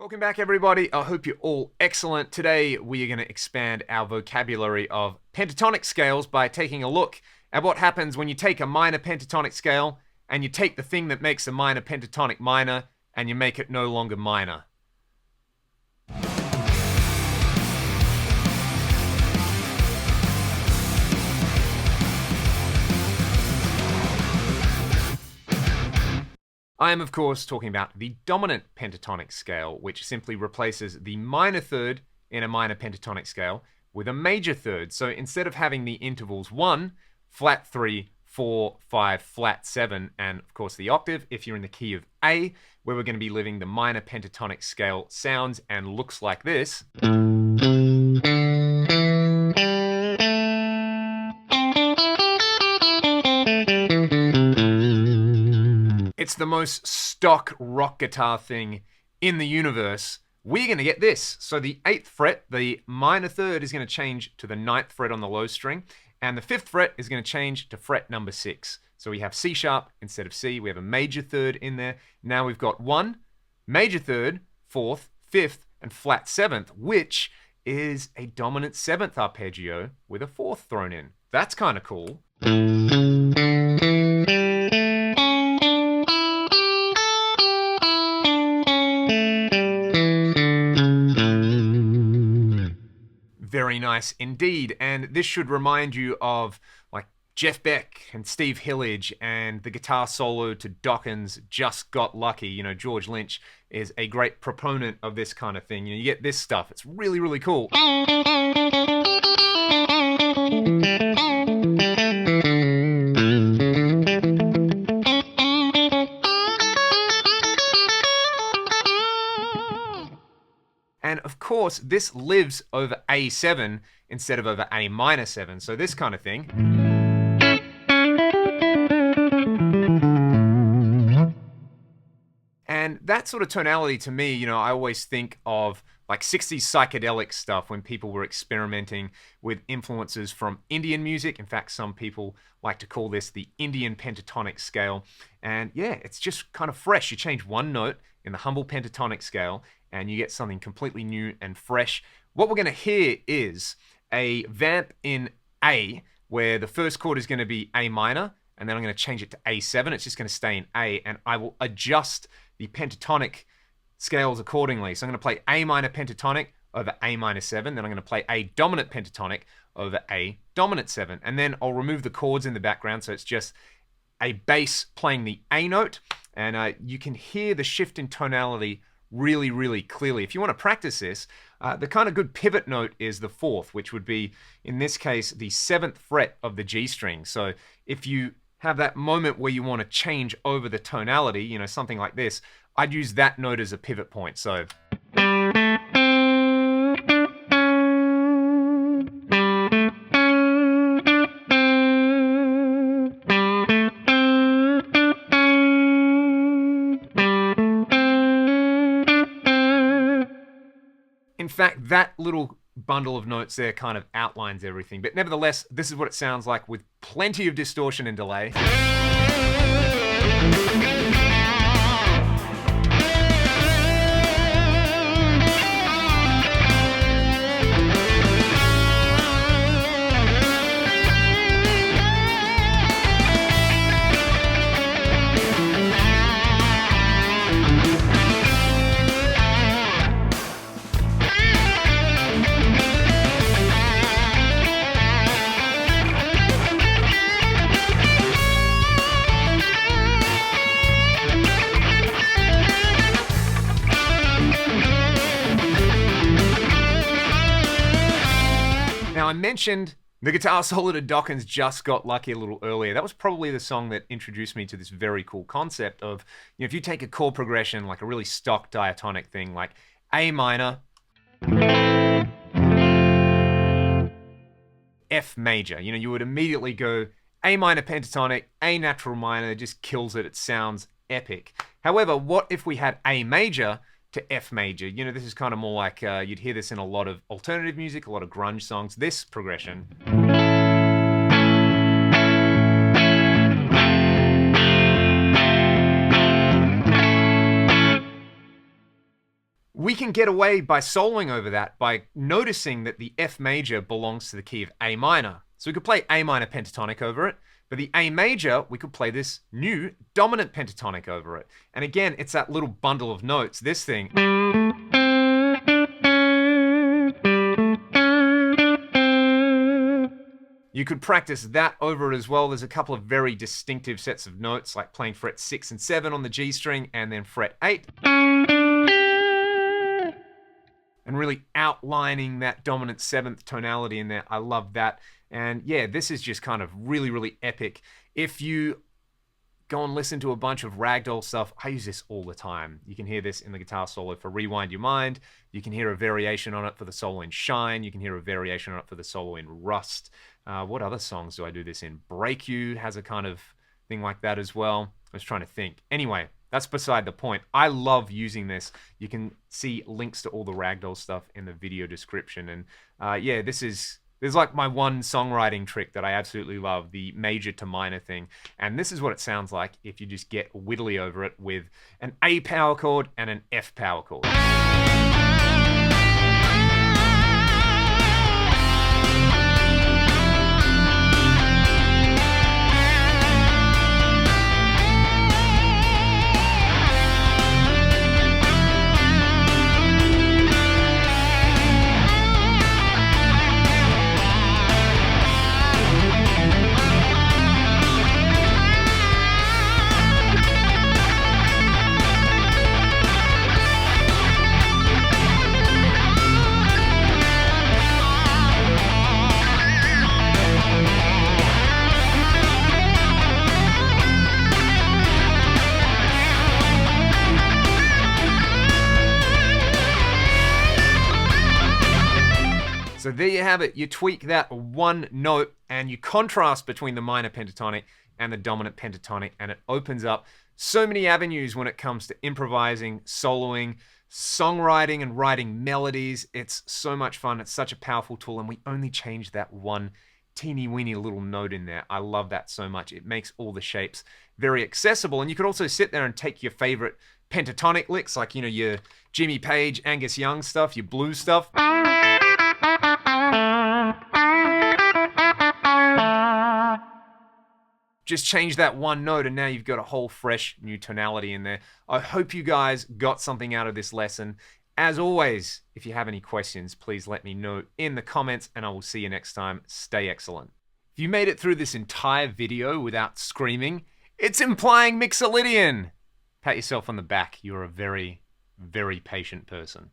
Welcome back, everybody. I hope you're all excellent. Today, we are going to expand our vocabulary of pentatonic scales by taking a look at what happens when you take a minor pentatonic scale and you take the thing that makes a minor pentatonic minor and you make it no longer minor. I am, of course, talking about the dominant pentatonic scale, which simply replaces the minor third in a minor pentatonic scale with a major third. So instead of having the intervals 1, flat 3, 4, 5, flat 7, and of course the octave, if you're in the key of A, where we're going to be living the minor pentatonic scale sounds and looks like this. It's the most stock rock guitar thing in the universe. We're going to get this. So the 8th fret, the minor third, is going to change to the 9th fret on the low string, and the 5th fret is going to change to fret number 6. So we have C sharp instead of C. We have a major third in there. Now we've got 1, major third, 4th, 5th, and flat 7th, which is a dominant 7th arpeggio with a 4th thrown in. That's kind of cool. Very nice indeed, and this should remind you of like Jeff Beck and Steve Hillage and the guitar solo to Dawkins' Just Got Lucky. You know, George Lynch is a great proponent of this kind of thing. You get this stuff. It's really, really cool. And of course, this lives over A7 instead of over A minor 7. So this kind of thing. And that sort of tonality to me, you know, I always think of like 60s psychedelic stuff when people were experimenting with influences from Indian music. In fact, some people like to call this the Indian pentatonic scale. And yeah, it's just kind of fresh. You change one note in the humble pentatonic scale and you get something completely new and fresh. What we're going to hear is a vamp in A, where the first chord is going to be A minor, and then I'm going to change it to A7. It's just going to stay in A, and I will adjust the pentatonic scales accordingly. So I'm going to play A minor pentatonic over A minor 7, then I'm going to play A dominant pentatonic over A dominant 7, and then I'll remove the chords in the background, so it's just a bass playing the A note, and you can hear the shift in tonality really, really clearly. If you want to practice this, the kind of good pivot note is the 4th, which would be, in this case, the 7th fret of the G string. So if you have that moment where you want to change over the tonality, you know, something like this, I'd use that note as a pivot point. So in fact, that little bundle of notes there kind of outlines everything. But nevertheless, this is what it sounds like with plenty of distortion and delay. Now, I mentioned the guitar solo to Dawkins' Just Got Lucky a little earlier. That was probably the song that introduced me to this very cool concept of, you know, if you take a chord progression, like a really stock diatonic thing, like A minor, F major, you know, you would immediately go A minor pentatonic, A natural minor, just kills it. It sounds epic. However, what if we had A major to F major? You know, this is kind of more like you'd hear this in a lot of alternative music, a lot of grunge songs. This progression We can get away by soloing over that by noticing that the F major belongs to the key of A minor. So we could play A minor pentatonic over it, but the A major, we could play this new dominant pentatonic over it. And again, it's that little bundle of notes, this thing. You could practice that over it as well. There's a couple of very distinctive sets of notes, like playing fret 6 and 7 on the G string, and then fret 8. And really outlining that dominant 7th tonality in there. I love that. And yeah, this is just kind of really, really epic. If you go and listen to a bunch of ragdoll stuff, I use this all the time. You can hear this in the guitar solo for Rewind Your Mind. You can hear a variation on it for the solo in Shine. You can hear a variation on it for the solo in Rust. What other songs do I do this in? Break You has a kind of thing like that as well. I was trying to think. Anyway, that's beside the point. I love using this. You can see links to all the ragdoll stuff in the video description. And yeah, this is like my one songwriting trick that I absolutely love, the major to minor thing. And this is what it sounds like if you just get widdly over it with an A power chord and an F power chord. So there you have it. You tweak that one note and you contrast between the minor pentatonic and the dominant pentatonic, and it opens up so many avenues when it comes to improvising, soloing, songwriting, and writing melodies. It's so much fun. It's such a powerful tool, and we only change that one teeny weeny little note in there. I love that so much. It makes all the shapes very accessible, and you could also sit there and take your favorite pentatonic licks, like, you know, your Jimmy Page, Angus Young stuff, your blues stuff. Just change that one note and now you've got a whole fresh new tonality in there. I hope you guys got something out of this lesson. As always, if you have any questions, please let me know in the comments and I will see you next time. Stay excellent. If you made it through this entire video without screaming, it's implying Mixolydian. Pat yourself on the back. You're a very, very patient person.